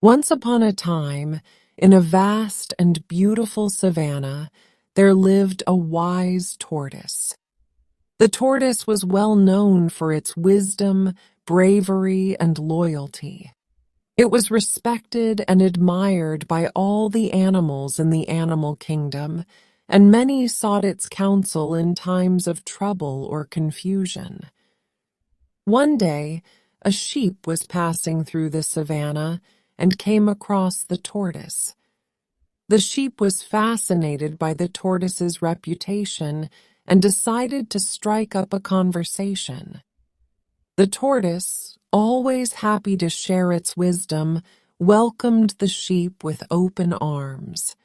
Once upon a time, in a vast and beautiful savannah, there lived a wise tortoise. The tortoise was well known for its wisdom, bravery, and loyalty. It was respected and admired by all the animals in the animal kingdom, and many sought its counsel in times of trouble or confusion. One day, a sheep was passing through the savannah and came across the tortoise. The sheep was fascinated by the tortoise's reputation and decided to strike up a conversation. The tortoise, always happy to share its wisdom, welcomed the sheep with open arms.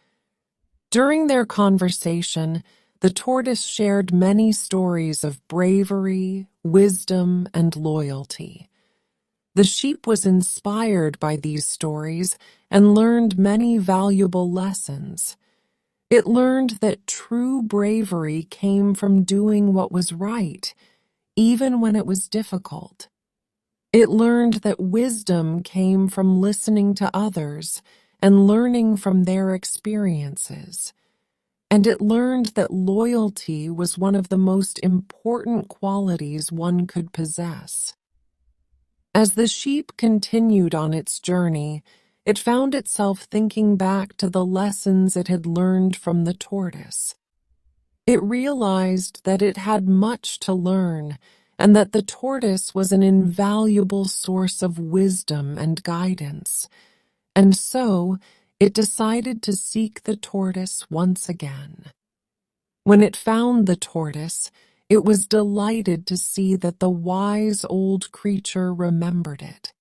During their conversation, the tortoise shared many stories of bravery, wisdom, and loyalty. The sheep was inspired by these stories and learned many valuable lessons. It learned that true bravery came from doing what was right, even when it was difficult. It learned that wisdom came from listening to others and learning from their experiences. And it learned that loyalty was one of the most important qualities one could possess. As the sheep continued on its journey, it found itself thinking back to the lessons it had learned from the tortoise. It realized that it had much to learn, and that the tortoise was an invaluable source of wisdom and guidance, and so it decided to seek the tortoise once again. When it found the tortoise, it was delighted to see that the wise old creature remembered it.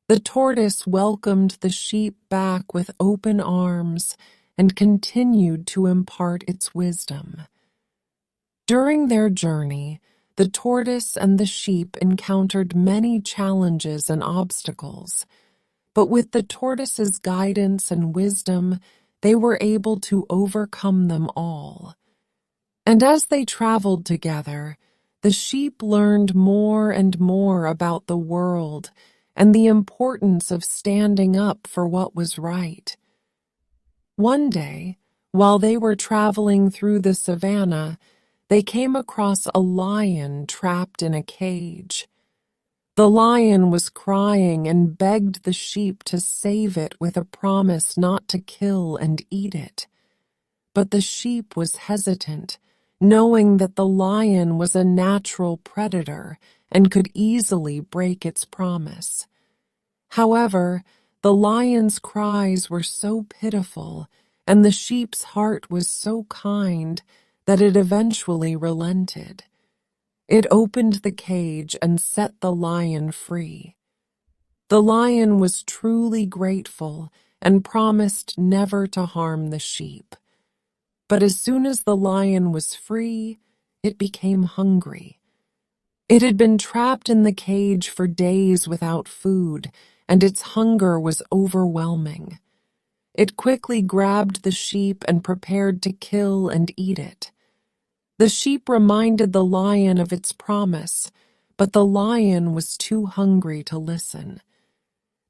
The tortoise welcomed the sheep back with open arms and continued to impart its wisdom. During their journey, the tortoise and the sheep encountered many challenges and obstacles, but with the tortoise's guidance and wisdom, they were able to overcome them all. And as they traveled together, the sheep learned more and more about the world and the importance of standing up for what was right. One day, while they were traveling through the savannah, they came across a lion trapped in a cage. The lion was crying and begged the sheep to save it with a promise not to kill and eat it. But the sheep was hesitant, knowing that the lion was a natural predator and could easily break its promise. However, the lion's cries were so pitiful, and the sheep's heart was so kind, that it eventually relented. It opened the cage and set the lion free. The lion was truly grateful and promised never to harm the sheep. But as soon as the lion was free, it became hungry. It had been trapped in the cage for days without food, and its hunger was overwhelming. It quickly grabbed the sheep and prepared to kill and eat it. The sheep reminded the lion of its promise, but the lion was too hungry to listen.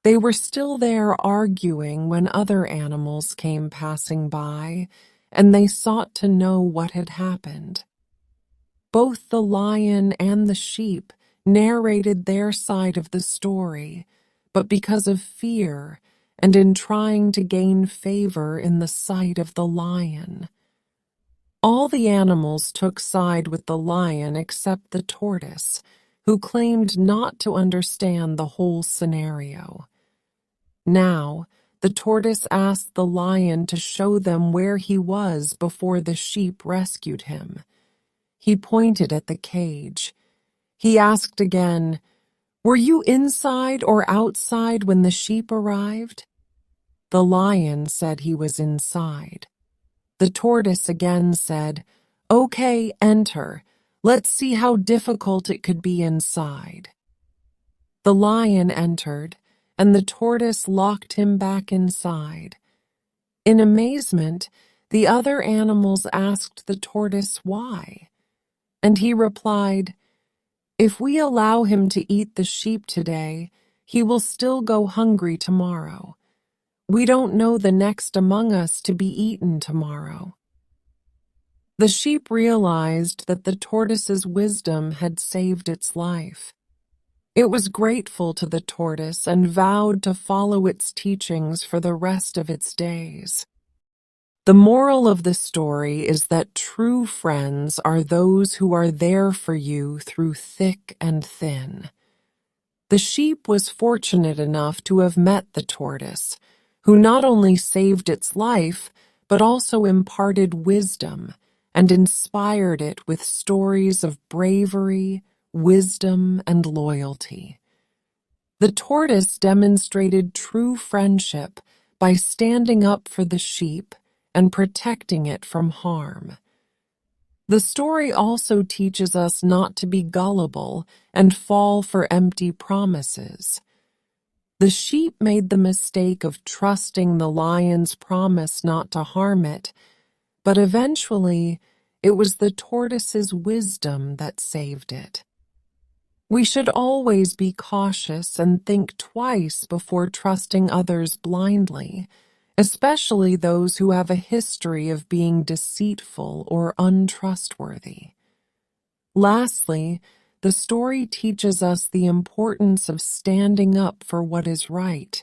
They were still there arguing when other animals came passing by, and they sought to know what had happened. Both the lion and the sheep narrated their side of the story, but because of fear and in trying to gain favor in the sight of the lion. All the animals took side with the lion except the tortoise, who claimed not to understand the whole scenario. Now, the tortoise asked the lion to show them where he was before the sheep rescued him. He pointed at the cage. He asked again, "Were you inside or outside when the sheep arrived?" The lion said he was inside. The tortoise again said, "Okay, enter. Let's see how difficult it could be inside." The lion entered, and the tortoise locked him back inside. In amazement, the other animals asked the tortoise why, and he replied, "If we allow him to eat the sheep today, he will still go hungry tomorrow. We don't know the next among us to be eaten tomorrow. The sheep realized that the tortoise's wisdom had saved its life. It was grateful to the tortoise and vowed to follow its teachings for the rest of its days. The moral of the story is that true friends are those who are there for you through thick and thin. The sheep was fortunate enough to have met the tortoise, who not only saved its life, but also imparted wisdom and inspired it with stories of bravery, wisdom, and loyalty. The tortoise demonstrated true friendship by standing up for the sheep and protecting it from harm. The story also teaches us not to be gullible and fall for empty promises. The sheep made the mistake of trusting the lion's promise not to harm it, but eventually it was the tortoise's wisdom that saved it. We should always be cautious and think twice before trusting others blindly, especially those who have a history of being deceitful or untrustworthy. Lastly, the story teaches us the importance of standing up for what is right,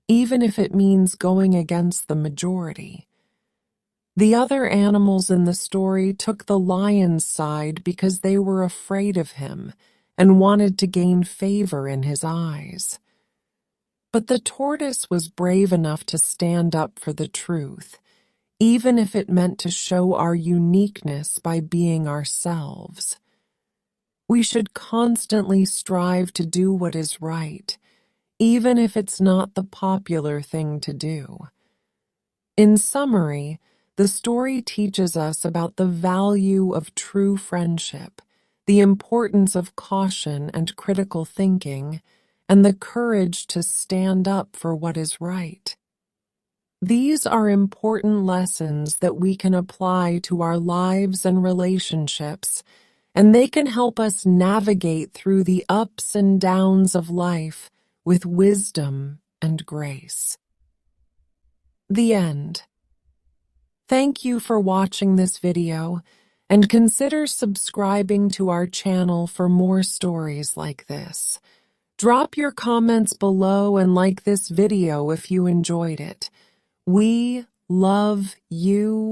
even if it means going against the majority. The other animals in the story took the lion's side because they were afraid of him and wanted to gain favor in his eyes. But the tortoise was brave enough to stand up for the truth, even if it meant to show our uniqueness by being ourselves. We should constantly strive to do what is right, even if it's not the popular thing to do. In summary, the story teaches us about the value of true friendship, the importance of caution and critical thinking, and the courage to stand up for what is right. These are important lessons that we can apply to our lives and relationships, and they can help us navigate through the ups and downs of life with wisdom and grace. The end. Thank you for watching this video, and consider subscribing to our channel for more stories like this. Drop your comments below and like this video if you enjoyed it. We love you.